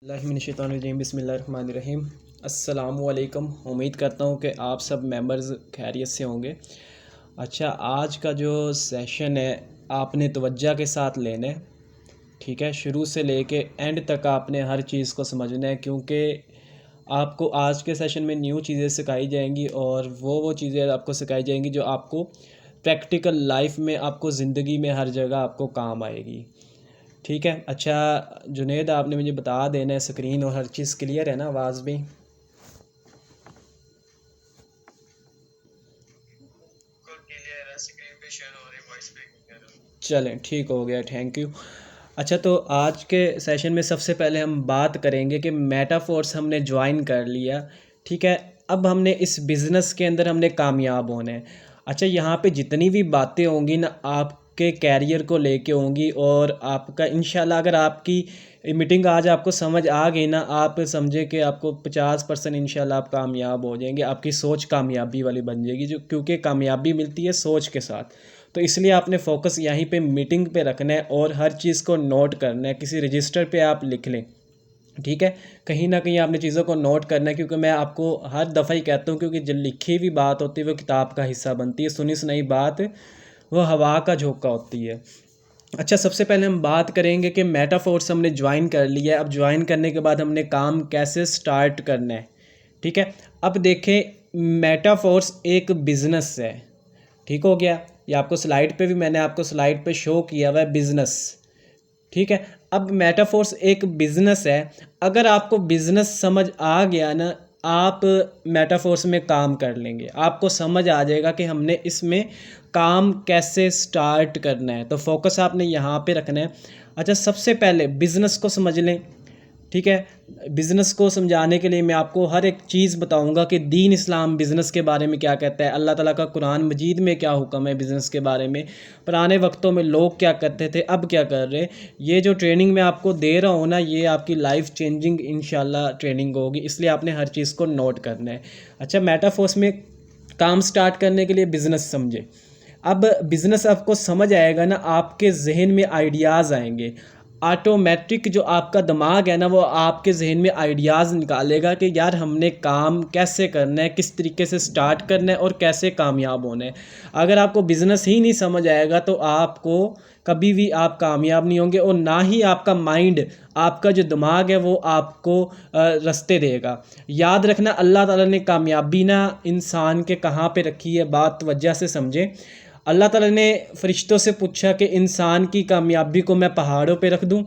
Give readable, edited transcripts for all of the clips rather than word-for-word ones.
बिस्मिल्लाहिर्रहमानिर्रहीम बिस्मिल्लाहिर्रहमानिर्रहीम। अस्सलामुअलैकुम। उम्मीद करता हूँ कि आप सब मेंबर्स खैरियत से होंगे। अच्छा, आज का जो सेशन है आपने तवज्जो के साथ लेना है, ठीक है। शुरू से लेके एंड तक आपने हर चीज़ को समझना है, क्योंकि आपको आज के सेशन में न्यू चीज़ें सिखाई जाएंगी और वो चीज़ें आपको सिखाई जाएंगी जो आपको प्रैक्टिकल लाइफ में, आपको ज़िंदगी में हर जगह आपको काम आएगी, ठीक है। अच्छा जुनेद, आपने मुझे बता देना है स्क्रीन और हर चीज़ क्लियर है ना, आवाज़ भी? चलें, ठीक हो गया, थैंक यू। अच्छा, तो आज के सेशन में सबसे पहले हम बात करेंगे कि मेटाफोर्स हमने ज्वाइन कर लिया, ठीक है। अब हमने इस बिज़नेस के अंदर हमने कामयाब होना है। अच्छा, यहाँ पे जितनी भी बातें होंगी ना आपके कैरियर को लेके होंगी, और आपका इंशाल्लाह अगर आपकी मीटिंग आज आपको समझ आ गई ना, आप समझे कि आपको 50% इंशाल्लाह आप कामयाब हो जाएंगे। आपकी सोच कामयाबी वाली बन जाएगी, जो क्योंकि कामयाबी मिलती है सोच के साथ। तो इसलिए आपने फ़ोकस यहीं पे मीटिंग पे रखना है और हर चीज़ को नोट करना है, किसी रजिस्टर पे आप लिख लें, ठीक है। कहीं ना कहीं आपने चीज़ों को नोट करना है, क्योंकि मैं आपको हर दफ़ा ही कहता हूँ, क्योंकि जो लिखी हुई बात होती है वो किताब का हिस्सा बनती है, सुनी सुनाई बात वो हवा का झोंका होती है। अच्छा, सबसे पहले हम बात करेंगे कि मेटाफोर्स हमने ज्वाइन कर लिया है। अब ज्वाइन करने के बाद हमने काम कैसे स्टार्ट करना है, ठीक है। अब देखें, मेटाफोर्स एक बिज़नेस है, ठीक हो गया। ये आपको स्लाइड पे भी मैंने आपको स्लाइड पे शो किया हुआ है बिज़नेस, ठीक है। अब मेटाफोर्स एक बिज़नेस है। अगर आपको बिज़नेस समझ आ गया ना, आप मेटाफोर्स में काम कर लेंगे, आपको समझ आ जाएगा कि हमने इसमें काम कैसे स्टार्ट करना है। तो फोकस आपने यहाँ पे रखना है। अच्छा, सबसे पहले बिज़नेस को समझ लें, ठीक है। बिज़नेस को समझाने के लिए मैं आपको हर एक चीज़ बताऊंगा कि दीन इस्लाम बिज़नेस के बारे में क्या कहता है, अल्लाह ताला का कुरान मजीद में क्या हुक्म है बिज़नेस के बारे में, पुराने वक्तों में लोग क्या करते थे, अब क्या कर रहे। ये जो ट्रेनिंग मैं आपको दे रहा हूँ ना, ये आपकी लाइफ चेंजिंग इंशाल्लाह ट्रेनिंग होगी, इसलिए आपने हर चीज़ को नोट करना है। अच्छा, मेटाफोर्स में काम स्टार्ट करने के लिए बिज़नेस समझे। अब बिज़नेस आपको समझ आएगा ना, आपके जहन में आइडियाज़ आएंगे। ऑटोमेटिक जो आपका दिमाग है ना, वो आपके जहन में आइडियाज़ निकालेगा कि यार हमने काम कैसे करना है, किस तरीके से स्टार्ट करना है और कैसे कामयाब होना है। अगर आपको बिज़नेस ही नहीं समझ आएगा तो आपको कभी भी आप कामयाब नहीं होंगे, और ना ही आपका माइंड, आपका जो दिमाग है वो आपको रास्ते देगा। याद रखना, अल्लाह ताला ने कामयाबी ना इंसान के कहाँ पे रखी है, बात वजह से समझें। अल्लाह ताला ने फ़रिश्तों से पूछा कि इंसान की कामयाबी को मैं पहाड़ों पे रख दूँ?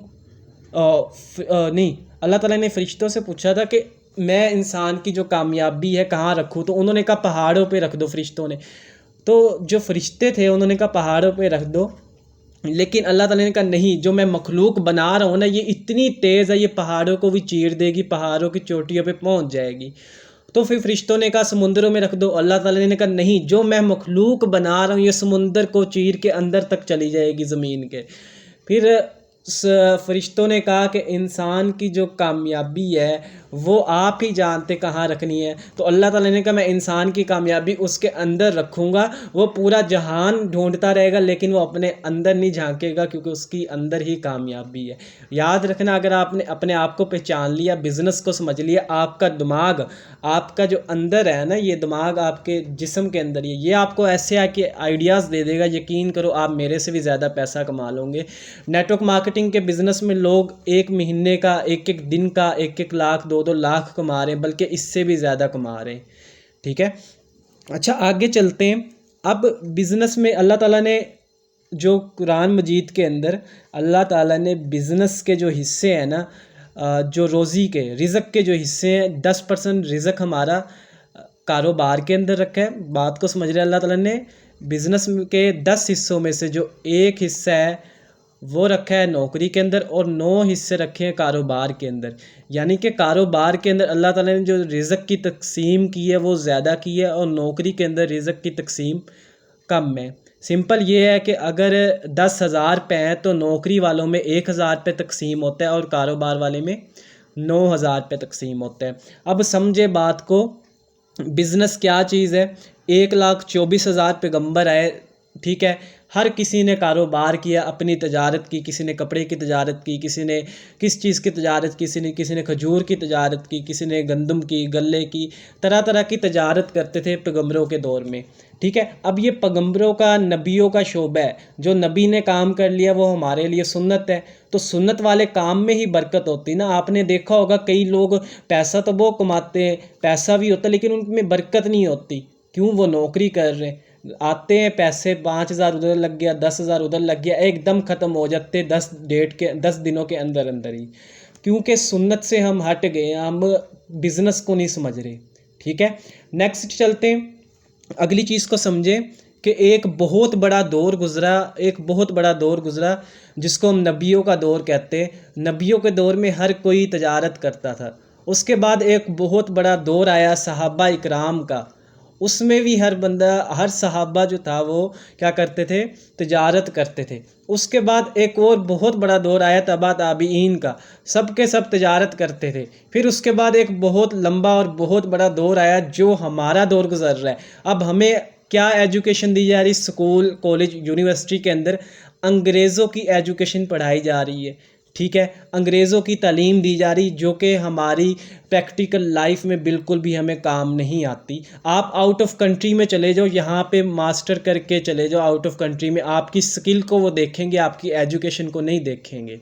नहीं, अल्लाह ताला ने फ़रिश्तों से पूछा था कि मैं इंसान की जो कामयाबी है कहाँ रखूँ, तो उन्होंने कहा पहाड़ों पे रख दो फ़रिश्तों ने। तो जो फ़रिश्ते थे उन्होंने कहा पहाड़ों पे रख दो, लेकिन अल्लाह ताला ने कहा नहीं, जो मैं मखलूक बना रहा हूँ ना, ये इतनी तेज़ है, ये पहाड़ों को भी चीर देगी, पहाड़ों की चोटियों पे पहुँच जाएगी। तो फिर फरिश्तों ने कहा समुंदरों में रख दो, अल्लाह ताला ने कहा नहीं, जो मैं मखलूक बना रहा हूँ ये समुंदर को चीर के अंदर तक चली जाएगी ज़मीन के। फिर फरिश्तों ने कहा कि इंसान की जो कामयाबी है वो आप ही जानते कहाँ रखनी है। तो अल्लाह ताला ने कहा मैं इंसान की कामयाबी उसके अंदर रखूँगा, वो पूरा जहान ढूंढता रहेगा लेकिन वो अपने अंदर नहीं झांकेगा, क्योंकि उसकी अंदर ही कामयाबी है। याद रखना, अगर आपने अपने आप को पहचान लिया, बिज़नेस को समझ लिया, आपका दिमाग, आपका जो अंदर है ना, ये दिमाग आपके जिस्म के अंदर ये आपको ऐसे आके आइडियाज़ दे देगा, यकीन करो आप मेरे से भी ज़्यादा पैसा कमा लोगे। नेटवर्क मार्केटिंग के बिज़नेस में लोग एक महीने का, एक एक दिन का 1-1 लाख 2-2 लाख कमा रहे हैं, बल्कि इससे भी ज़्यादा कमा रहे हैं, ठीक है। अच्छा, आगे चलते हैं। अब बिज़नेस में अल्लाह ताला ने जो कुरान मजीद के अंदर अल्लाह ताला ने बिज़नेस के जो हिस्से हैं ना, जो रोज़ी के रिज़्क़ के जो हिस्से हैं, 10% रिज़्क़ हमारा कारोबार के अंदर रखा है। बात को समझ रहे हैं, अल्लाह ताला ने बिज़नेस के 10 हिस्सों में से जो एक हिस्सा है वो रखा है नौकरी के अंदर, और 9 हिस्से रखे हैं कारोबार के अंदर। यानी कि कारोबार के अंदर अल्लाह ताला ने जो रिज़्क़ की तकसीम की है वो ज़्यादा की है, और नौकरी के अंदर रिज़्क़ की तकसीम कम है। सिंपल ये है कि अगर 10,000 रुपये हैं तो नौकरी वालों में 1,000 रुपये तकसीम होता है, और कारोबार वाले में 9,000 रुपये तकसीम होता है। अब समझे बात को, बिज़नेस क्या चीज़ है। 1,24,000 पैगम्बर आए ठीक है। हर किसी ने कारोबार किया, अपनी तजारत की, किसी ने कपड़े की तजारत की, किसी ने किस चीज़ की तजारत की, किसी ने खजूर की तजारत की, किसी ने गंदम की, गले की, तरह तरह की तजारत करते थे पैगंबरों के दौर में। ठीक है। अब ये पैगंबरों का, नबियों का शोबा है, जो नबी ने काम कर लिया वो हमारे लिए सुन्नत है। तो सुन्नत वाले काम में ही बरकत होती ना। आपने देखा होगा कई लोग पैसा तो वो कमाते हैं, पैसा भी होता है, लेकिन उनमें बरकत नहीं होती। क्यों? वो नौकरी कर रहे हैं, आते हैं पैसे, 5,000 उधर लग गया, 10,000 उधर लग गया, एकदम ख़त्म हो जाते 10 दिनों के अंदर अंदर ही। क्योंकि सुन्नत से हम हट गए, हम बिज़नेस को नहीं समझ रहे। ठीक है। नेक्स्ट चलते हैं, अगली चीज़ को समझें कि एक बहुत बड़ा दौर गुज़रा, एक बहुत बड़ा दौर गुज़रा जिसको हम नबियों का दौर कहते हैं। नबियों के दौर में हर कोई तजारत करता था। उसके बाद एक बहुत बड़ा दौर आया सहाबा इकराम का, उसमें भी हर बंदा, हर सहाबा जो था वो क्या करते थे? तिजारत करते थे। उसके बाद एक और बहुत बड़ा दौर आया तबा ताबीन का, सब के सब तिजारत करते थे। फिर उसके बाद एक बहुत लंबा और बहुत बड़ा दौर आया जो हमारा दौर गुजर रहा है। अब हमें क्या एजुकेशन दी जा रही? स्कूल, कॉलेज, यूनिवर्सिटी के अंदर अंग्रेज़ों की एजुकेशन पढ़ाई जा रही है। ठीक है। अंग्रेज़ों की तालीम दी जा रही जो कि हमारी प्रैक्टिकल लाइफ में बिल्कुल भी हमें काम नहीं आती। आप आउट ऑफ कंट्री में चले जाओ, यहाँ पे मास्टर करके चले जाओ आउट ऑफ कंट्री में, आपकी स्किल को वो देखेंगे, आपकी एजुकेशन को नहीं देखेंगे।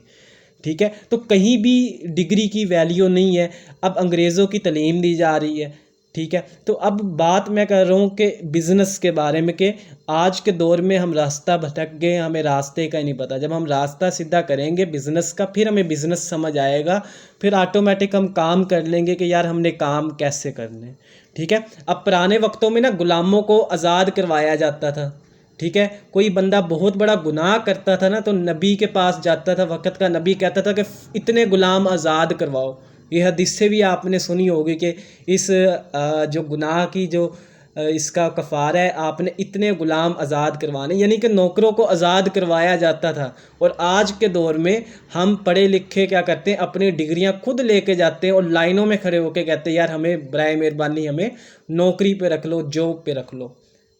ठीक है। तो कहीं भी डिग्री की वैल्यू नहीं है। अब अंग्रेज़ों की तालीम दी जा रही है। ठीक है। तो अब बात मैं कर रहा हूँ कि बिज़नेस के बारे में, कि आज के दौर में हम रास्ता भटक गए, हमें रास्ते का ही नहीं पता। जब हम रास्ता सीधा करेंगे बिज़नेस का, फिर हमें बिज़नेस समझ आएगा, फिर ऑटोमेटिक हम काम कर लेंगे कि यार हमने काम कैसे करने। ठीक है। अब पुराने वक्तों में ना गुलामों को आज़ाद करवाया जाता था। ठीक है। कोई बंदा बहुत बड़ा गुनाह करता था ना, तो नबी के पास जाता था, वक़्त का नबी कहता था कि इतने गुलाम आज़ाद करवाओ। ये हदीस से भी आपने सुनी होगी कि इस जो गुनाह की जो इसका कफ़ारा है, आपने इतने गुलाम आज़ाद करवाने, यानी कि नौकरों को आज़ाद करवाया जाता था। और आज के दौर में हम पढ़े लिखे क्या करते हैं? अपनी डिग्रियां खुद लेके जाते हैं और लाइनों में खड़े होकर कहते हैं यार हमें बराए मेहरबानी हमें नौकरी पे रख लो, जॉब पे रख लो।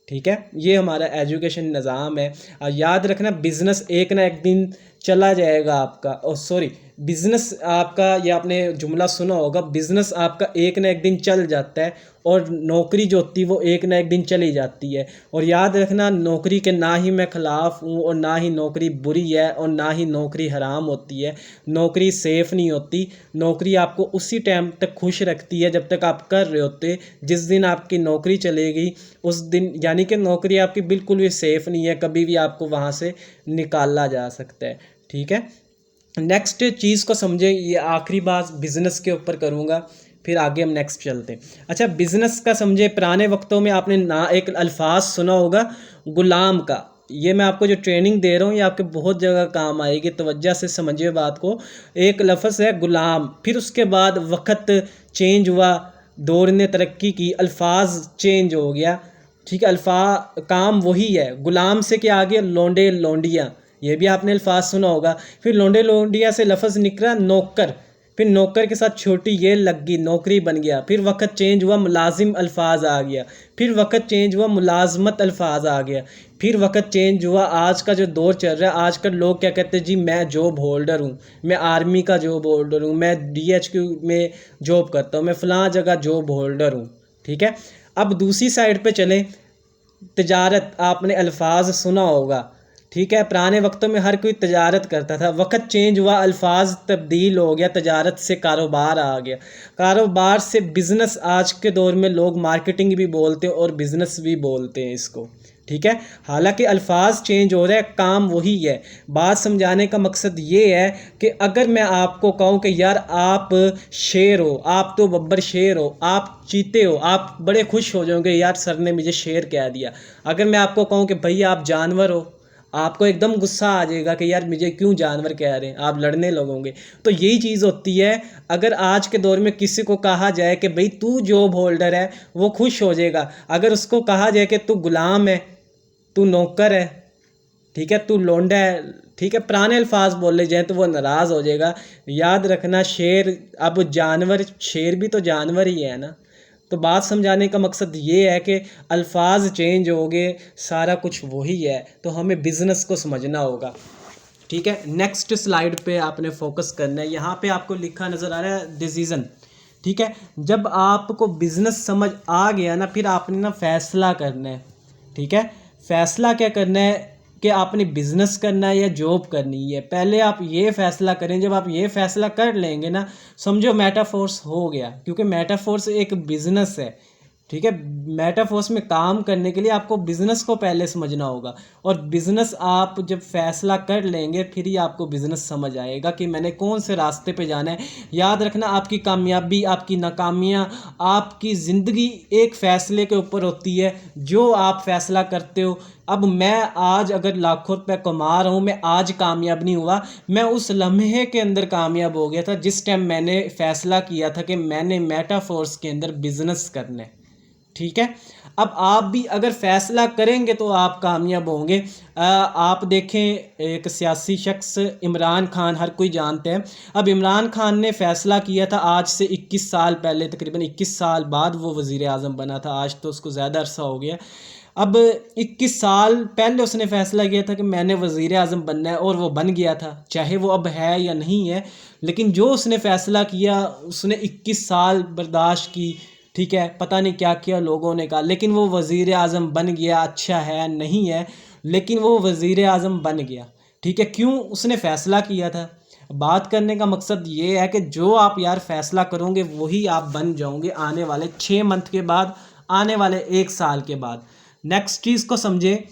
ठीक है। ये हमारा एजुकेशन निज़ाम है। याद रखना, बिज़नेस एक ना एक दिन चला जाएगा आपका, ओ सॉरी, बिज़नेस आपका, ये आपने जुमला सुना होगा, बिज़नेस आपका एक ना एक दिन चल जाता है, और नौकरी जो होती है वो एक ना एक दिन चली जाती है। और याद रखना, नौकरी के ना ही मैं ख़िलाफ़ हूँ, और ना ही नौकरी बुरी है, और ना ही नौकरी हराम होती है। नौकरी सेफ़ नहीं होती। नौकरी आपको उसी टाइम तक खुश रखती है जब तक आप कर रहे होते। जिस दिन आपकी नौकरी चलेगी उस दिन, यानी कि नौकरी आपकी बिल्कुल भी सेफ़ नहीं है, कभी भी आपको वहाँ से निकाला जा सकता है। ठीक है। नेक्स्ट चीज़ को समझे, ये आखिरी बात बिज़नेस के ऊपर करूँगा, फिर आगे हम नेक्स्ट चलते हैं। अच्छा, बिज़नेस का समझे, पुराने वक्तों में आपने ना एक अल्फाज सुना होगा गुलाम का। ये मैं आपको जो ट्रेनिंग दे रहा हूँ ये आपके बहुत जगह काम आएगी, तवज्जो से समझिए बात को। एक लफ्ज़ है गुलाम, फिर उसके बाद वक्त चेंज हुआ, दौर ने तरक्की की, अल्फाज चेंज हो गया। ठीक है। काम वही है। गुलाम से क्या आ गया? लौंडे लौंडियाँ, ये भी आपने अल्फाज सुना होगा। फिर लौंडे लौंडिया से लफ्ज़ निकला नौकर, फिर नौकर के साथ छोटी ये लग गई, नौकरी बन गया। फिर वक्त चेंज हुआ, मुलाजिम अल्फाज आ गया। फिर वक्त चेंज हुआ, मुलाजमत अल्फाज आ गया। फिर वक्त चेंज हुआ, आज का जो दौर चल रहा है, आजकल लोग क्या कहते हैं जी, मैं जॉब होल्डर हूँ, मैं आर्मी का जॉब होल्डर हूँ, मैं DHQ में जॉब करता हूँ, मैं फ़लाँ जगह जॉब होल्डर हूँ। ठीक है। अब दूसरी साइड पे चलें, तजारत, आपने अल्फाज सुना होगा। ठीक है। पुराने वक्तों में हर कोई तजारत करता था, वक्त चेंज हुआ, अल्फाज तब्दील हो गया, तजारत से कारोबार आ गया, कारोबार से बिज़नेस। आज के दौर में लोग मार्केटिंग भी बोलते हैं और बिज़नेस भी बोलते हैं इसको। ठीक है। हालांकि अल्फाज चेंज हो रहे हैं, काम वही है। बात समझाने का मकसद ये है कि अगर मैं आपको कहूँ कि यार आप शेर हो, आप तो बब्बर शेर हो, आप चीते हो, आप बड़े खुश हो जाओगे यार सर ने मुझे शेर कह दिया। अगर मैं आपको कहूँ कि भाई आप जानवर हो, आपको एकदम गुस्सा आ जाएगा कि यार मुझे क्यों जानवर कह रहे हैं, आप लड़ने लगोगे। तो यही चीज़ होती है। अगर आज के दौर में किसी को कहा जाए कि भाई तू जॉब होल्डर है, वो खुश हो जाएगा। अगर उसको कहा जाए कि तू गुलाम है, तू नौकर है, ठीक है, तू लौंडा है, ठीक है, पुराने अल्फाज बोले जाए तो वो नाराज़ हो जाएगा। याद रखना, शेर, अब जानवर, शेर भी तो जानवर ही है ना। तो बात समझाने का मकसद ये है कि अल्फाज चेंज हो गए, सारा कुछ वही है, तो हमें बिज़नेस को समझना होगा। ठीक है, नेक्स्ट स्लाइड पे आपने फोकस करना है। यहाँ पे आपको लिखा नज़र आ रहा है डिसीज़न। ठीक है, जब आपको बिज़नेस समझ आ गया ना, फिर आपने ना फैसला करना है। ठीक है, फैसला क्या करना है कि आपने बिज़नेस करना है या जॉब करनी है। पहले आप ये फैसला करें। जब आप ये फैसला कर लेंगे ना, समझो मेटाफोर्स हो गया, क्योंकि मेटाफोर्स एक बिज़नेस है। ठीक है, मेटाफोर्स में काम करने के लिए आपको बिज़नेस को पहले समझना होगा, और बिज़नेस आप जब फैसला कर लेंगे फिर ही आपको बिज़नेस समझ आएगा कि मैंने कौन से रास्ते पे जाना है। याद रखना, आपकी कामयाबी, आपकी नाकामियाँ, आपकी ज़िंदगी एक फ़ैसले के ऊपर होती है जो आप फ़ैसला करते हो। अब मैं आज अगर लाखों रुपए कमा रहा हूँ, मैं आज कामयाब नहीं हुआ, मैं उस लम्हे के अंदर कामयाब हो गया था जिस टाइम मैंने फ़ैसला किया था कि मैंने मेटाफोर्स के अंदर बिज़नेस करना है। ठीक है, अब आप भी अगर फैसला करेंगे तो आप कामयाब होंगे। आप देखें, एक सियासी शख्स इमरान खान हर कोई जानते हैं। अब इमरान खान ने फैसला किया था आज से 21 साल पहले, तकरीबन 21 साल बाद वो वज़ीर आज़म बना था। आज तो उसको ज़्यादा अरसा हो गया। अब 21 साल पहले उसने फैसला किया था कि मैंने वज़ीर आज़म बनना है, और वो बन गया था। चाहे वो अब है या नहीं है, लेकिन जो उसने फ़ैसला किया, उसने 21 साल बर्दाश्त की। ठीक है, पता नहीं क्या किया लोगों ने कहा, लेकिन वो वज़ीर आज़म बन गया। अच्छा है नहीं है, लेकिन वो वज़ीर आज़म बन गया। ठीक है, क्यों? उसने फ़ैसला किया था। बात करने का मकसद ये है कि जो आप यार फ़ैसला करोगे वही आप बन जाओगे आने वाले 6 मंथ के बाद, आने वाले 1 साल के बाद। नेक्स्ट चीज़ को समझे।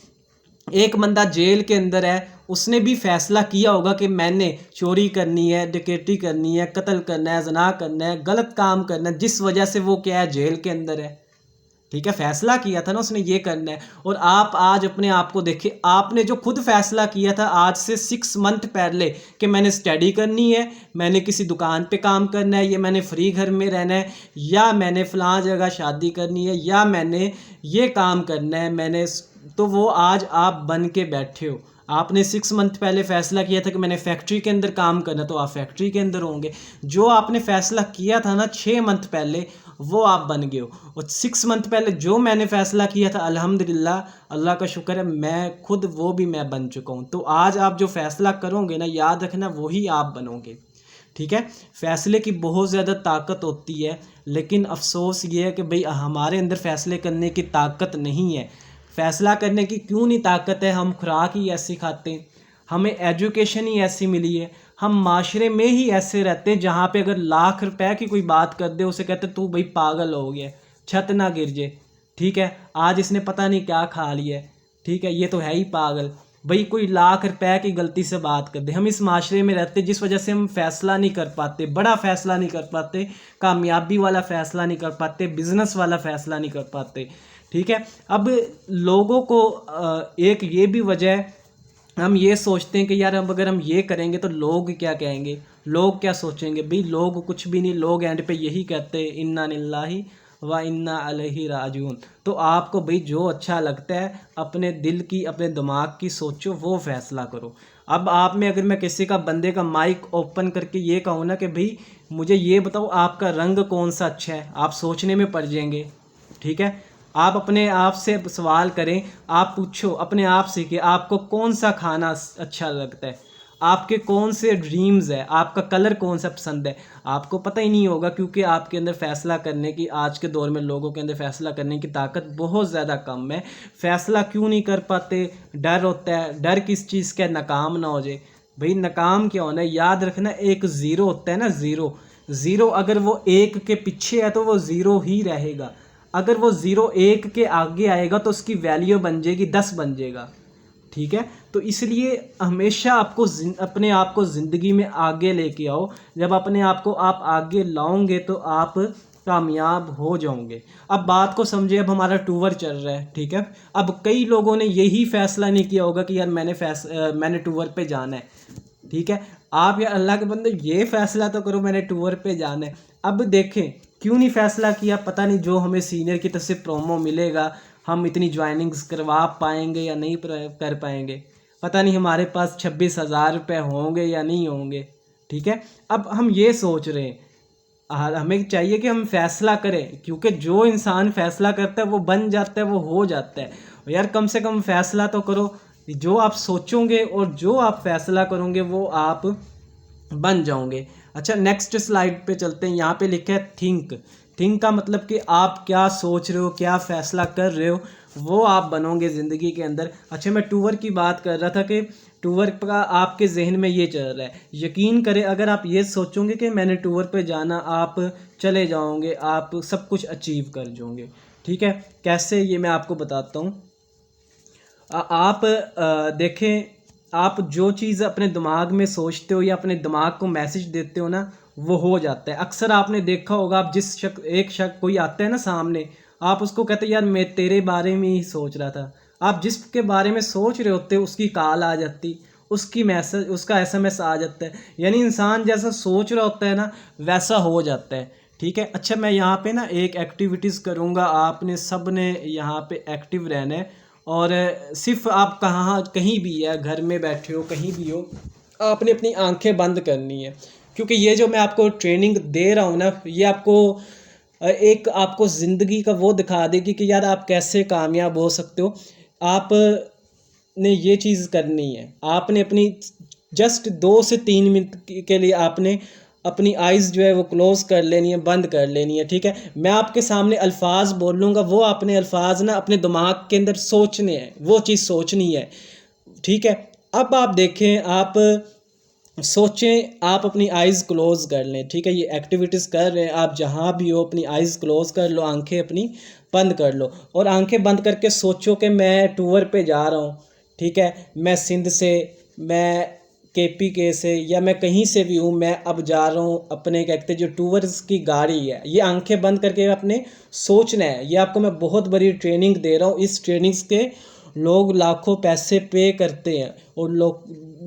एक बंदा जेल के अंदर है, उसने भी फैसला किया होगा कि मैंने चोरी करनी है, डकैती करनी है, कत्ल करना है, ज़ना करना है, गलत काम करना है, जिस वजह से वो क्या है, जेल के अंदर है। ठीक है, फैसला किया था ना उसने ये करना है। और आप आज अपने आप को देखिए, आपने जो खुद फैसला किया था आज से 6 मंथ पहले कि मैंने स्टडी करनी है, मैंने किसी दुकान पे काम करना है, या मैंने फ्री घर में रहना है, या मैंने फ़लाँ जगह शादी करनी है, या मैंने ये काम करना है, मैंने, तो वो आज आप बन के बैठे हो। आपने 6 मंथ पहले फ़ैसला किया था कि मैंने फैक्ट्री के अंदर काम करना, तो आप फैक्ट्री के अंदर होंगे। जो आपने फ़ैसला किया था ना 6 मंथ पहले, वो आप बन गए हो। और 6 मंथ पहले जो मैंने फ़ैसला किया था, अल्हम्दुलिल्लाह, अल्लाह का शुक्र है, मैं खुद वो भी मैं बन चुका हूँ। तो आज आप जो फ़ैसला करोगे ना, याद रखना वही आप बनोगे। ठीक है, फ़ैसले की बहुत ज़्यादा ताकत होती है, लेकिन अफसोस ये है कि भाई हमारे अंदर फ़ैसले करने की ताकत नहीं है। फ़ैसला करने की क्यों नहीं ताकत है? हम खुराक ही ऐसी खाते हैं, हमें एजुकेशन ही ऐसी मिली है, हम माशरे में ही ऐसे रहते हैं जहाँ पे अगर लाख रुपए की कोई बात कर दे, उसे कहते तू भाई पागल हो गया, छत ना गिर जाए। ठीक है, आज इसने पता नहीं क्या खा लिया है, ठीक है, ये तो है ही पागल। भाई कोई लाख रुपए की गलती से बात कर दे, हम इस माशरे में रहते जिस वजह से हम फैसला नहीं कर पाते, बड़ा फैसला नहीं कर पाते, कामयाबी वाला फैसला नहीं कर पाते, बिजनेस वाला फैसला नहीं कर पाते। ठीक है, अब लोगों को एक ये भी वजह है, हम ये सोचते हैं कि यार अब अगर हम ये करेंगे तो लोग क्या कहेंगे, लोग क्या सोचेंगे। भाई लोग कुछ भी नहीं, लोग एंड पे यही कहते हैं इन्ना लिल्लाहि व इन्ना अलैहि राजिऊन। तो आपको भाई जो अच्छा लगता है, अपने दिल की, अपने दिमाग की सोचो, वो फैसला करो। अब आप में अगर मैं किसी का, बंदे का माइक ओपन करके ये कहूँ ना कि भाई मुझे ये बताओ आपका रंग कौन सा अच्छा है, आप सोचने में पड़ जाएंगे। ठीक है, आप अपने आप से सवाल करें, आप पूछो अपने आप से कि आपको कौन सा खाना अच्छा लगता है, आपके कौन से ड्रीम्स है, आपका कलर कौन सा पसंद है। आपको पता ही नहीं होगा, क्योंकि आपके अंदर फ़ैसला करने की, आज के दौर में लोगों के अंदर फ़ैसला करने की ताकत बहुत ज़्यादा कम है। फ़ैसला क्यों नहीं कर पाते? डर होता है। डर किस चीज़ का? नाकाम ना हो जाए। भाई नाकाम क्या होना है, याद रखना, एक ज़ीरो होता है ना, ज़ीरो। ज़ीरो अगर वो एक के पीछे है तो वो ज़ीरो ही रहेगा। अगर वो ज़ीरो एक के आगे आएगा तो उसकी वैल्यू बन जाएगी 10 बन जाएगा। ठीक है, तो इसलिए हमेशा आपको अपने आप को ज़िंदगी में आगे लेके आओ। जब अपने आप को आप आगे लाओगे तो आप कामयाब हो जाओगे। अब बात को समझे, अब हमारा टूर चल रहा है। ठीक है, अब कई लोगों ने यही फैसला नहीं किया होगा कि यार मैंने टूर पे जाना है। ठीक है, आप यार अल्लाह के बंदे ये फ़ैसला तो करो मैंने टूर पे जाना है। अब देखें क्यों नहीं फ़ैसला किया, पता नहीं जो हमें सीनियर की तरफ से प्रोमो मिलेगा, हम इतनी ज्वाइनिंग्स करवा पाएंगे या नहीं कर पाएंगे, पता नहीं हमारे पास 26,000 रुपये होंगे या नहीं होंगे। ठीक है, अब हम ये सोच रहे हैं, हमें चाहिए कि हम फैसला करें, क्योंकि जो इंसान फैसला करता है वो बन जाता है, वो हो जाता है। यार कम से कम फैसला तो करो, जो आप सोचोगे और जो आप फैसला करोगे वो आप बन जाओगे। अच्छा, नेक्स्ट स्लाइड पे चलते हैं। यहाँ पे लिखा है थिंक। थिंक का मतलब कि आप क्या सोच रहे हो, क्या फैसला कर रहे हो, वो आप बनोगे ज़िंदगी के अंदर। अच्छा, मैं टूर की बात कर रहा था कि टूर का आपके जहन में ये चल रहा है। यकीन करें, अगर आप ये सोचोगे कि मैंने टूर पे जाना, आप चले जाओगे, आप सब कुछ अचीव कर जाओगे। ठीक है, कैसे, ये मैं आपको बताता हूँ। आप देखें, आप जो चीज़ अपने दिमाग में सोचते हो या अपने दिमाग को मैसेज देते हो ना, वो हो जाता है। अक्सर आपने देखा होगा, आप जिस एक शख्स कोई आता है ना सामने, आप उसको कहते हैं यार मैं तेरे बारे में ही सोच रहा था। आप जिसके बारे में सोच रहे होते हो उसकी कॉल आ जाती, उसकी मैसेज, उसका एसएमएस आ जाता है। यानी इंसान जैसा सोच रहा होता है ना, वैसा हो जाता है। ठीक है। अच्छा, मैं यहाँ पे ना एक एक्टिविटीज़ करूँगा, आपने सब ने यहाँ पे एक्टिव रहना है। और सिर्फ आप कहाँ कहीं भी है, घर में बैठे हो, कहीं भी हो, आपने अपनी आंखें बंद करनी है। क्योंकि ये जो मैं आपको ट्रेनिंग दे रहा हूँ ना, ये आपको एक आपको ज़िंदगी का वो दिखा देगी कि यार आप कैसे कामयाब हो सकते हो। आप ने ये चीज़ करनी है, आपने अपनी जस्ट 2 से 3 मिनट के लिए आपने अपनी आइज़ जो है वो क्लोज़ कर लेनी है, बंद कर लेनी है। ठीक है, मैं आपके सामने अल्फाज बोलूँगा, वो आपने अल्फाज ना अपने दिमाग के अंदर सोचने हैं, वो चीज़ सोचनी है। ठीक है, अब आप देखें, आप सोचें, आप अपनी आइज़ क्लोज़ कर लें। ठीक है, ये एक्टिविटीज़ कर रहे हैं, आप जहाँ भी हो अपनी आइज़ क्लोज़ कर लो, आंखें अपनी बंद कर लो और आंखें बंद करके सोचो कि मैं टूर पे जा रहा हूँ। ठीक है, मैं सिंध से, मैं केपीके से, या मैं कहीं से भी हूँ, मैं अब जा रहा हूँ अपने कहते जो टूवर्स की गाड़ी है। ये आंखें बंद करके अपने सोचना है। ये आपको मैं बहुत बड़ी ट्रेनिंग दे रहा हूँ। इस ट्रेनिंग्स के लोग लाखों पैसे पे करते हैं और लोग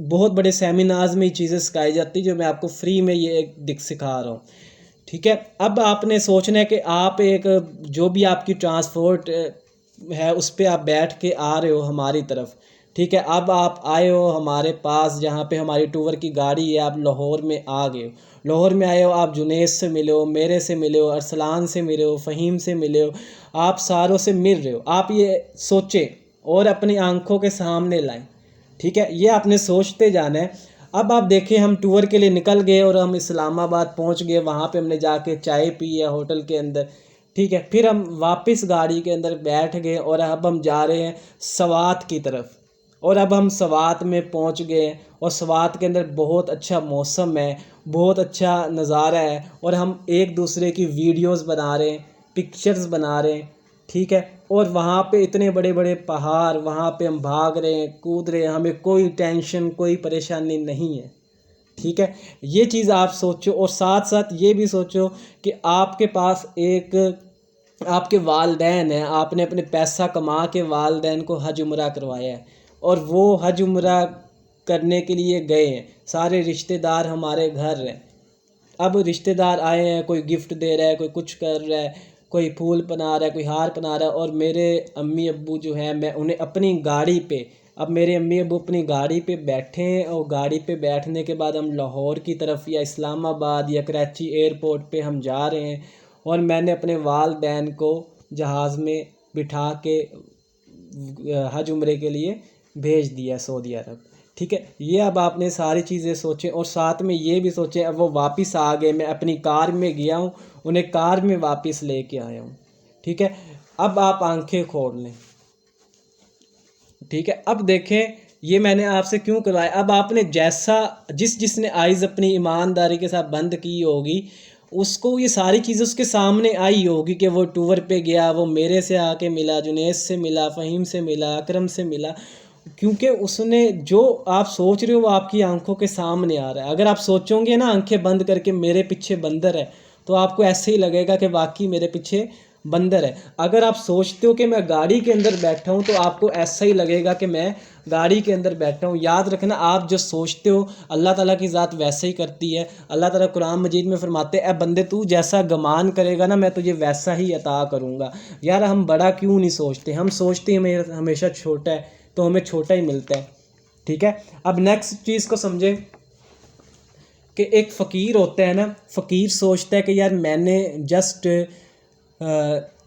बहुत बड़े सेमिनार्स में ये चीज़ें सिखाई जाती है, जो मैं आपको फ्री में ये दिख सिखा रहा हूँ। ठीक है, अब आपने सोचना है कि आप एक जो भी आपकी ट्रांसपोर्ट है उस पर आप बैठ के आ रहे हो हमारी तरफ। ठीक है, अब आप आए हो हमारे पास, जहाँ पे हमारी टूर की गाड़ी है, आप लाहौर में आ गए हो। लाहौर में आए हो, आप जुनेद से मिले हो, मेरे से मिले हो, अरसलान से मिले हो, फ़हीम से मिले हो, आप सारों से मिल रहे हो। आप ये सोचें और अपनी आंखों के सामने लाएं। ठीक है, ये आपने सोचते जाना है। अब आप देखें, हम टूर के लिए निकल गए और हम इस्लामाबाद पहुंच गए। वहाँ पे हमने जाके चाय पी है होटल के अंदर। ठीक है, फिर हम वापस गाड़ी के अंदर बैठ गए और अब हम जा रहे हैं सवात की तरफ। और अब हम सवात में पहुंच गए और सवात के अंदर बहुत अच्छा मौसम है, बहुत अच्छा नज़ारा है और हम एक दूसरे की वीडियोस बना रहे हैं, पिक्चर्स बना रहे हैं। ठीक है, और वहाँ पे इतने बड़े बड़े पहाड़, वहाँ पे हम भाग रहे हैं, कूद रहे हैं, हमें कोई टेंशन, कोई परेशानी नहीं है। ठीक है, ये चीज़ आप सोचो और साथ साथ ये भी सोचो कि आपके पास एक आपके वालदैन हैं, आपने अपने पैसा कमा के वालदैन को हज उम्रा करवाया है और वो हज उम्रा करने के लिए गए हैं। सारे रिश्तेदार हमारे घर हैं। अब रिश्तेदार आए हैं, कोई गिफ्ट दे रहा है, कोई कुछ कर रहा है, कोई फूल बना रहा है, कोई हार बना रहा है, और मेरे अम्मी अब्बू जो हैं, मैं उन्हें अपनी गाड़ी पे, अब मेरे अम्मी अब्बू अपनी गाड़ी पे बैठे हैं और गाड़ी पे बैठने के बाद हम लाहौर की तरफ या इस्लामाबाद या कराची एयरपोर्ट पे हम जा रहे हैं। और मैंने अपने वालदैन को जहाज़ में बिठा के हज उम्रे के लिए भेज दिया सऊदी अरब। ठीक है, ये अब आपने सारी चीज़ें सोचें और साथ में ये भी सोचें, अब वो वापस आ गए, मैं अपनी कार में गया हूँ, उन्हें कार में वापस लेके आया हूँ। ठीक है, अब आप आंखें खोल लें। ठीक है, अब देखें, ये मैंने आपसे क्यों करवाया। अब आपने जैसा जिसने आइज़ अपनी ईमानदारी के साथ बंद की होगी, उसको ये सारी चीज़ें उसके सामने आई होगी कि वो टूर पे गया, वो मेरे से आके मिला, जुनेद से मिला, फ़हीम से मिला, अकरम से मिला, क्योंकि उसने जो आप सोच रहे हो वो आपकी आंखों के सामने आ रहा है। अगर आप सोचोगे ना आंखें बंद करके मेरे पीछे बंदर है, तो आपको ऐसे ही लगेगा कि वाकई मेरे पीछे बंदर है। अगर आप सोचते हो कि मैं गाड़ी के अंदर बैठा हूँ, तो आपको ऐसा ही लगेगा कि मैं गाड़ी के अंदर बैठा हूँ। याद रखना, आप जो सोचते हो अल्लाह ताला की ज़ात वैसे ही करती है। अल्लाह ताला कुरान मजीद में फरमाते हैं, ए बंदे तू जैसा गमान करेगा ना, मैं तुझे वैसा ही अता करूँगा। यार हम बड़ा क्यों नहीं सोचते, हम सोचते हैं हमेशा छोटा है, तो हमें छोटा ही मिलता है। ठीक है, अब नेक्स्ट चीज़ को समझें। कि एक फ़कीर होता है ना, फ़कीर सोचता है कि यार मैंने जस्ट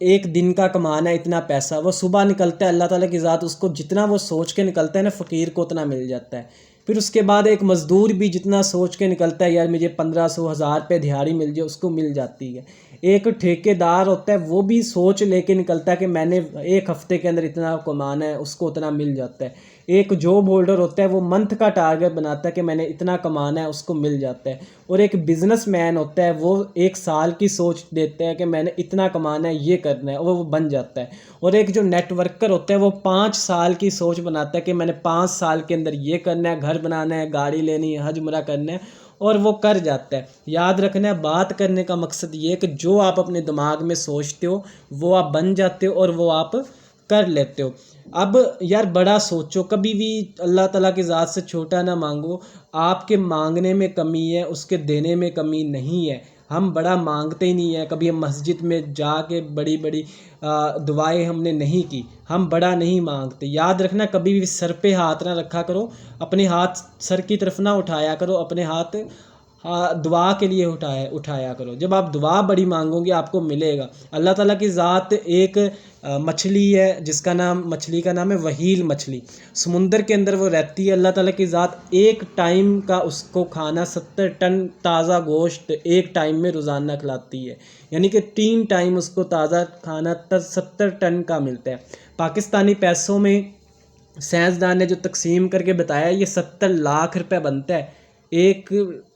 एक दिन का कमाना है इतना पैसा, वो सुबह निकलता है, अल्लाह ताला की ज़ात उसको जितना वो सोच के निकलता है ना, फ़कीर को उतना मिल जाता है। फिर उसके बाद एक मज़दूर भी जितना सोच के निकलता है यार मुझे 1500 हज़ार रुपये दिहाड़ी मिल जाए, उसको मिल जाती है। एक ठेकेदार होता है वो भी सोच लेके निकलता है कि मैंने एक हफ़्ते के अंदर इतना कमाना है, उसको उतना मिल जाता है। एक जॉब होल्डर होता है वो मंथ का टारगेट बनाता है कि मैंने इतना कमाना है, उसको मिल जाता है। और एक बिजनेसमैन होता है वो एक साल की सोच देता है कि मैंने इतना कमाना है, ये करना है, और वो बन जाता है। और एक जो नेटवर्कर होता है वो 5 साल की सोच बनाता है कि मैंने 5 साल के अंदर ये करना है, घर बनाना है, गाड़ी लेनी है, हज उम्रा करना है, और वो कर जाता है। याद रखना है, बात करने का मकसद ये है कि जो आप अपने दिमाग में सोचते हो वो आप बन जाते हो और वो आप कर लेते हो। अब यार बड़ा सोचो, कभी भी अल्लाह ताला की ज़ात से छोटा ना मांगो। आपके मांगने में कमी है, उसके देने में कमी नहीं है। हम बड़ा मांगते ही नहीं है, कभी हम मस्जिद में जाके बड़ी बड़ी दुआएं हमने नहीं की, हम बड़ा नहीं मांगते। याद रखना, कभी भी सर पे हाथ ना रखा करो, अपने हाथ सर की तरफ ना उठाया करो, अपने हाथ दुआ के लिए उठाया करो। जब आप दुआ बड़ी मांगोगे आपको मिलेगा। अल्लाह ताला की ज़ात एक मछली है जिसका नाम, मछली का नाम है वहील मछली, समुंदर के अंदर वो रहती है। अल्लाह ताला की ज़ात एक टाइम का उसको खाना 70 टन ताज़ा गोश्त एक टाइम में रोज़ाना खिलाती है, यानी कि 3 टाइम उसको ताज़ा खाना 70 टन का मिलता है। पाकिस्तानी पैसों में साइंसदान ने जो तकसीम करके बताया, ये 70 लाख रुपए बनता है एक,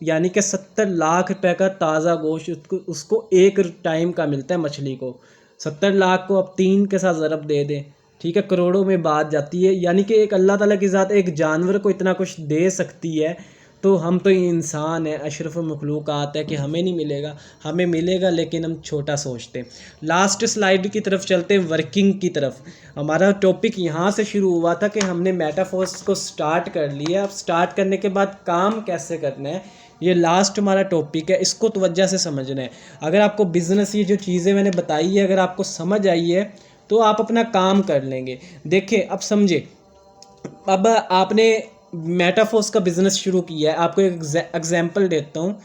यानी कि 70 लाख रुपए का ताज़ा गोश्त उसको एक टाइम का मिलता है मछली को। 70 लाख को अब 3 के साथ ज़रब दे दें, ठीक है, करोड़ों में बात जाती है। यानी कि एक अल्लाह ताला की ज़ात एक जानवर को इतना कुछ दे सकती है, तो हम तो इंसान हैं, अशरफ मखलूक़ात है, कि हमें नहीं मिलेगा। हमें मिलेगा लेकिन हम छोटा सोचते हैं। लास्ट स्लाइड की तरफ चलते हैं, वर्किंग की तरफ। हमारा टॉपिक यहाँ से शुरू हुआ था कि हमने मेटाफोर्स को स्टार्ट कर लिया। अब स्टार्ट करने के बाद काम कैसे करना है, ये लास्ट हमारा टॉपिक है, इसको तवज्जो से समझना है। अगर आपको बिज़नेस, ये जो चीज़ें मैंने बताई है, अगर आपको समझ आई है तो आप अपना काम कर लेंगे। देखिए अब समझे, अब आपने मेटाफोर्स का बिज़नेस शुरू किया है। आपको एक एग्जांपल देता हूँ,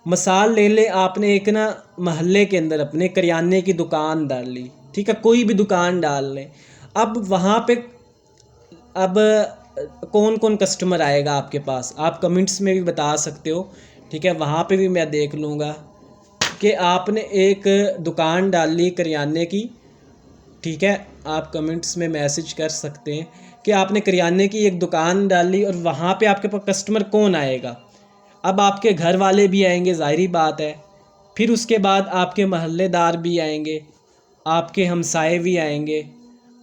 मिसाल ले ले, आपने एक ना मोहल्ले के अंदर अपने करियाने की दुकान डाल ली, ठीक है, कोई भी दुकान डाल लें। अब वहाँ पे अब कौन कौन कस्टमर आएगा आपके पास, आप कमेंट्स में भी बता सकते हो, ठीक है, वहाँ पे भी मैं देख लूँगा कि आपने एक दुकान डाल ली करियाने की, ठीक है। आप कमेंट्स में मैसेज कर सकते हैं कि आपने करियाने की एक दुकान डाली और वहाँ पे आपके पास कस्टमर कौन आएगा। अब आपके घर वाले भी आएंगे, ज़ाहिरी बात है। फिर उसके बाद आपके मोहल्लेदार भी आएंगे, आपके हमसाए भी आएंगे,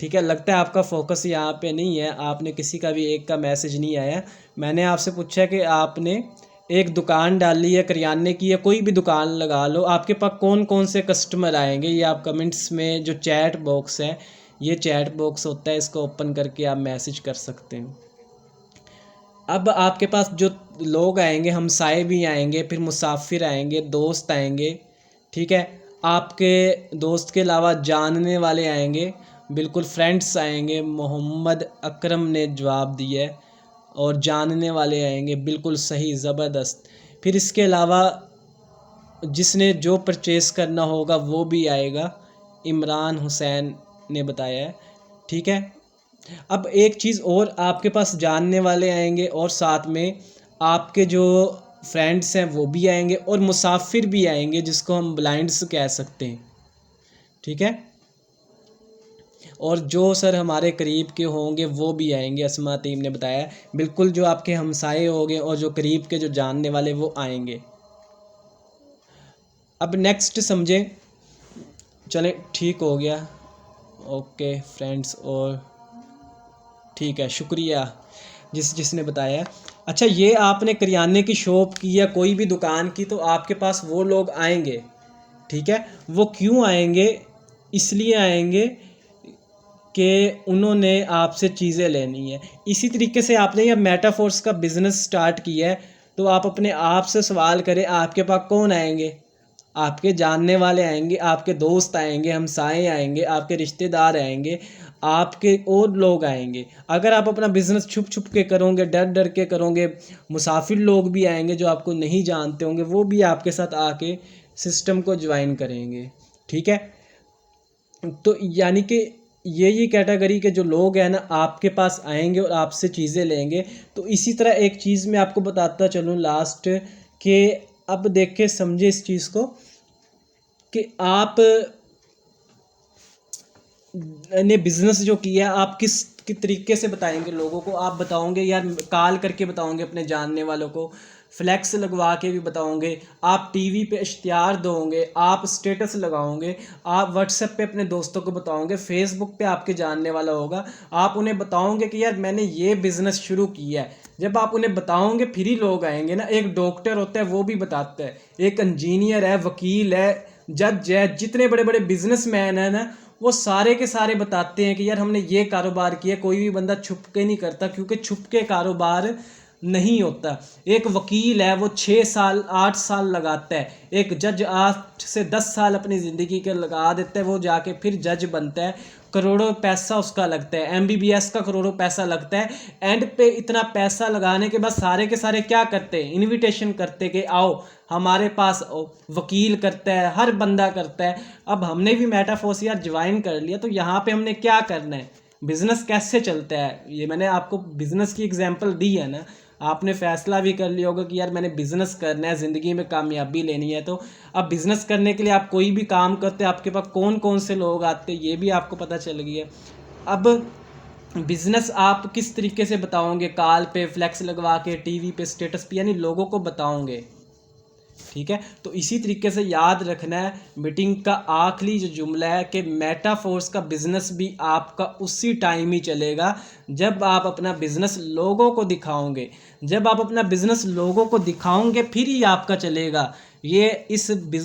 ठीक है। लगता है आपका फोकस यहाँ पे नहीं है, आपने किसी का भी एक का मैसेज नहीं आया। मैंने आपसे पूछा कि आपने एक दुकान डाली है करियाने की, या कोई भी दुकान लगा लो, आपके पास कौन कौन से कस्टमर आएंगे, ये आप कमेंट्स में, जो चैट बॉक्स है, ये चैट बॉक्स होता है, इसको ओपन करके आप मैसेज कर सकते हैं। अब आपके पास जो लोग आएंगे, हमसाए भी आएंगे, फिर मुसाफिर आएंगे, दोस्त आएंगे, ठीक है। आपके दोस्त के अलावा जानने वाले आएंगे, बिल्कुल फ्रेंड्स आएंगे, मोहम्मद अकरम ने जवाब दिया है, और जानने वाले आएंगे, बिल्कुल सही, ज़बरदस्त। फिर इसके अलावा जिसने जो परचेज़ करना होगा वो भी आएगा, इमरान हुसैन ने बताया है, ठीक है। अब एक चीज़ और, आपके पास जानने वाले आएंगे और साथ में आपके जो फ्रेंड्स हैं वो भी आएंगे, और मुसाफिर भी आएंगे जिसको हम ब्लाइंड्स कह सकते हैं, ठीक है। और जो सर हमारे करीब के होंगे वो भी आएंगे, अस्मा टीम ने बताया, बिल्कुल जो आपके हमसाए होंगे और जो करीब के जो जानने वाले वो आएंगे। अब नेक्स्ट समझें, चलें ठीक हो गया, ओके फ्रेंड्स, और ठीक है, शुक्रिया जिसने बताया। अच्छा, ये आपने करियाने की शॉप की या कोई भी दुकान की, तो आपके पास वो लोग आएंगे, ठीक है। वो क्यों आएंगे, इसलिए आएंगे कि उन्होंने आपसे चीज़ें लेनी है। इसी तरीके से आपने यह मेटाफोर्स का बिज़नेस स्टार्ट किया है, तो आप अपने आप से सवाल करें, आपके पास कौन आएंगे, आपके जानने वाले आएंगे, आपके दोस्त आएंगे, हमसाए आएंगे, आपके रिश्तेदार आएंगे, आपके और लोग आएंगे। अगर आप अपना बिज़नेस छुप छुप के करोगे, डर डर के करोगे, मुसाफिर लोग भी आएंगे जो आपको नहीं जानते होंगे, वो भी आपके साथ आके सिस्टम को ज्वाइन करेंगे। ठीक है, तो यानी कि ये कैटेगरी के जो लोग हैं ना आपके पास आएंगे और आपसे चीज़ें लेंगे। तो इसी तरह एक चीज़ मैं आपको बताता चलूँ लास्ट, कि अब देख के समझे इस चीज़ को, कि आप ने बिज़नेस जो किया आप किस तरीके से बताएंगे लोगों को। आप बताओगे यार, कॉल करके बताओगे अपने जानने वालों को, फ्लैक्स लगवा के भी बताओगे, आप टीवी पे इश्तिहार दोगे, आप स्टेटस लगाओगे, आप व्हाट्सएप पे अपने दोस्तों को बताओगे, फेसबुक पे आपके जानने वाला होगा, आप उन्हें बताओगे कि यार मैंने ये बिज़नेस शुरू किया है। जब आप उन्हें बताओगे फिर ही लोग आएंगे ना। एक डॉक्टर होता है वो भी बताता है, एक इंजीनियर है, वकील है, जज है, जितने बड़े बड़े बिजनेसमैन हैं ना, वो सारे के सारे बताते हैं कि यार हमने ये कारोबार किया। कोई भी बंदा छुप के नहीं करता, क्योंकि छुप के कारोबार नहीं होता। एक वकील है वो 6 साल 8 साल लगाता है, एक जज 8 से 10 साल अपनी ज़िंदगी के लगा देता है, वो जाके फिर जज बनता है, करोड़ों पैसा उसका लगता है, एमबीबीएस का करोड़ों पैसा लगता है। एंड पे इतना पैसा लगाने के बाद सारे के सारे क्या करते हैं, इनविटेशन करते कि आओ हमारे पास आओ। वकील करता है, हर बंदा करता है। अब हमने भी मेटाफोर्स यार ज्वाइन कर लिया, तो यहाँ पे हमने क्या करना है, बिज़नेस कैसे चलता है, ये मैंने आपको बिज़नेस की एग्जांपल दी है ना। आपने फैसला भी कर लिया होगा कि यार मैंने बिज़नेस करना है, ज़िंदगी में कामयाबी लेनी है। तो अब बिज़नेस करने के लिए आप कोई भी काम करते हैं, आपके पास कौन कौन से लोग आते हैं ये भी आपको पता चल गया। अब बिज़नेस आप किस तरीके से बताओगे, कॉल पे, फ्लैक्स लगवा के, टीवी पे, स्टेटस पे, यानी लोगों को बताओगे। ठीक है, तो इसी तरीके से याद रखना है। मीटिंग का आखिरी जो जुमला है कि मेटाफोर्स का बिजनेस भी आपका उसी टाइम ही चलेगा जब आप अपना बिजनेस लोगों को दिखाओगे। जब आप अपना बिजनेस लोगों को दिखाओगे फिर ही आपका चलेगा। ये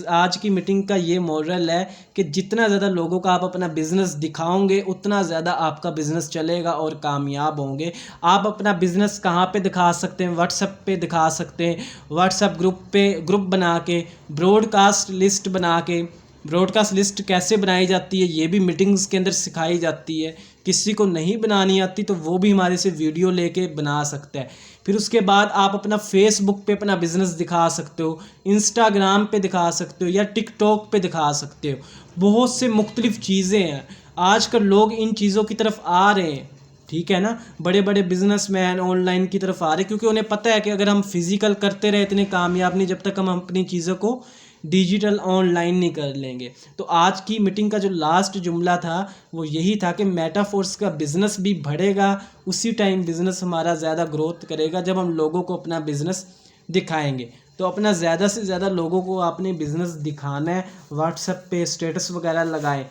आज की मीटिंग का ये मॉरल है कि जितना ज़्यादा लोगों का आप अपना बिजनेस दिखाओगे उतना ज़्यादा आपका बिजनेस चलेगा और कामयाब होंगे। आप अपना बिजनेस कहाँ पे दिखा सकते हैं, व्हाट्सएप पे दिखा सकते हैं। व्हाट्सएप ग्रुप पे ग्रुप बना के, ब्रॉडकास्ट लिस्ट बना के। ब्रॉडकास्ट लिस्ट कैसे बनाई जाती है ये भी मीटिंग्स के अंदर सिखाई जाती है। किसी को नहीं बनानी आती तो वो भी हमारे से वीडियो लेके बना सकता है। फिर उसके बाद आप अपना फेसबुक पे अपना बिजनेस दिखा सकते हो, इंस्टाग्राम पे दिखा सकते हो, या टिकटॉक पे दिखा सकते हो। बहुत से मुख्तलिफ चीज़ें हैं, आजकल लोग इन चीज़ों की तरफ आ रहे हैं। ठीक है ना, बड़े बड़े बिजनेसमैन ऑनलाइन की तरफ आ रहे हैं, क्योंकि उन्हें पता है कि अगर हम फिजिकल करते रहे इतने कामयाब नहीं जब तक हम अपनी चीज़ों को डिजिटल ऑनलाइन नहीं कर लेंगे। तो आज की मीटिंग का जो लास्ट जुमला था वो यही था कि मेटाफोर्स का बिज़नेस भी बढ़ेगा, उसी टाइम बिज़नेस हमारा ज़्यादा ग्रोथ करेगा जब हम लोगों को अपना बिज़नेस दिखाएंगे। तो अपना ज़्यादा से ज़्यादा लोगों को आपने बिज़नेस दिखाना है, व्हाट्सएप पे स्टेटस वगैरह लगाएं।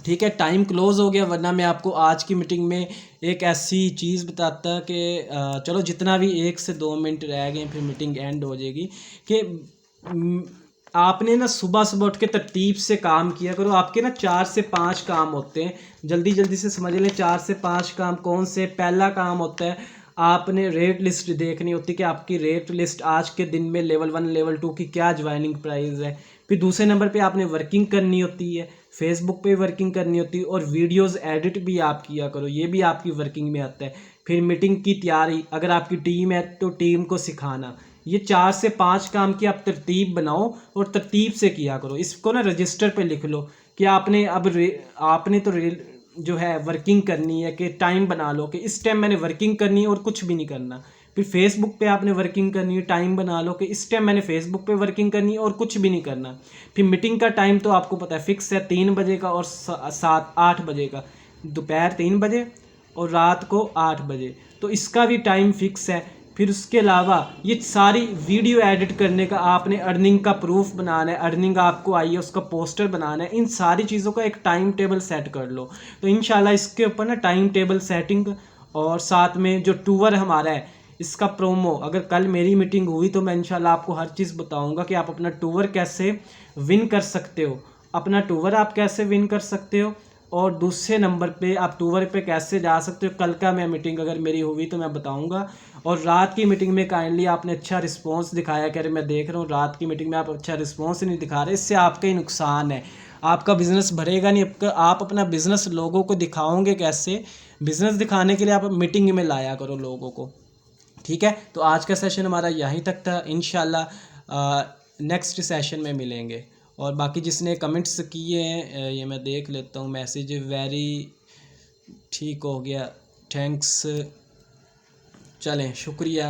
ठीक है, टाइम क्लोज़ हो गया, वरना मैं आपको आज की मीटिंग में एक ऐसी चीज़ बताता कि चलो जितना भी 1 से 2 मिनट रह गए फिर मीटिंग एंड हो जाएगी। कि आपने ना सुबह सुबह उठ के तरतीब से काम किया करो। आपके ना 4 से 5 काम होते हैं, जल्दी जल्दी से समझ लें। 4 से 5 काम कौन से? पहला काम होता है आपने रेट लिस्ट देखनी होती है कि आपकी रेट लिस्ट आज के दिन में लेवल 1 लेवल 2 की क्या ज्वाइनिंग प्राइस है। फिर दूसरे नंबर पे आपने वर्किंग करनी होती है, फेसबुक पे वर्किंग करनी होती है, और वीडियोस एडिट भी आप किया करो, ये भी आपकी वर्किंग में आता है। फिर मीटिंग की तैयारी, अगर आपकी टीम है तो टीम को सिखाना। ये 4 से 5 काम की आप तरतीब बनाओ और तरतीब से किया करो। इसको ना रजिस्टर पे लिख लो कि आपने आपने तो जो है वर्किंग करनी है, कि टाइम बना लो कि इस टाइम मैंने वर्किंग करनी है और कुछ भी नहीं करना। फिर फेसबुक पे आपने वर्किंग करनी है, टाइम बना लो कि इस टाइम मैंने फेसबुक पे वर्किंग करनी है और कुछ भी नहीं करना। फिर मीटिंग का टाइम तो आपको पता है फिक्स है, 3 बजे का और 7-8 बजे का, दोपहर 3 बजे और रात को 8 बजे, तो इसका भी टाइम फिक्स है। फिर उसके अलावा ये सारी वीडियो एडिट करने का आपने अर्निंग का प्रूफ बनाना है, अर्निंग आपको आई है उसका पोस्टर बनाना है। इन सारी चीज़ों का एक टाइम टेबल सेट कर लो। तो इंशाल्लाह इसके ऊपर ना टाइम टेबल सेटिंग, और साथ में जो टूर हमारा है इसका प्रोमो, अगर कल मेरी मीटिंग हुई तो मैं इंशाल्लाह आपको हर चीज़ बताऊंगा कि आप अपना टूर कैसे विन कर सकते हो, अपना टूर आप कैसे विन कर सकते हो, और दूसरे नंबर पे आप टूर पे कैसे जा सकते हो। कल का मैं मीटिंग अगर मेरी हुई तो मैं बताऊंगा। और रात की मीटिंग में काइंडली आपने अच्छा रिस्पांस दिखाया, कह रहे मैं देख रहा हूँ रात की मीटिंग में आप अच्छा रिस्पांस नहीं दिखा रहे, इससे आपका ही नुकसान है। आपका बिज़नेस बढ़ेगा नहीं। आप अपना बिज़नेस लोगों को दिखाओगे कैसे? बिज़नेस दिखाने के लिए आप मीटिंग में लाया करो लोगों को। ठीक है, तो आज का सेशन हमारा यहीं तक था। इंशाल्लाह नेक्स्ट सेशन में मिलेंगे। और बाकी जिसने कमेंट्स किए हैं ये मैं देख लेता हूँ। मैसेज वेरी ठीक हो गया, थैंक्स, चलें शुक्रिया।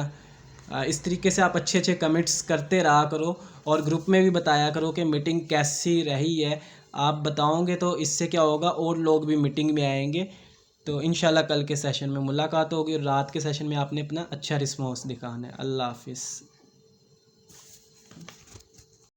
इस तरीके से आप अच्छे अच्छे कमेंट्स करते रहा करो और ग्रुप में भी बताया करो कि मीटिंग कैसी रही है। आप बताओगे तो इससे क्या होगा, और लोग भी मीटिंग में आएंगे। तो इंशाल्लाह कल के सेशन में मुलाकात होगी। रात के सेशन में आपने अपना अच्छा रिस्पॉन्स दिखाना है। अल्लाह हाफिज़।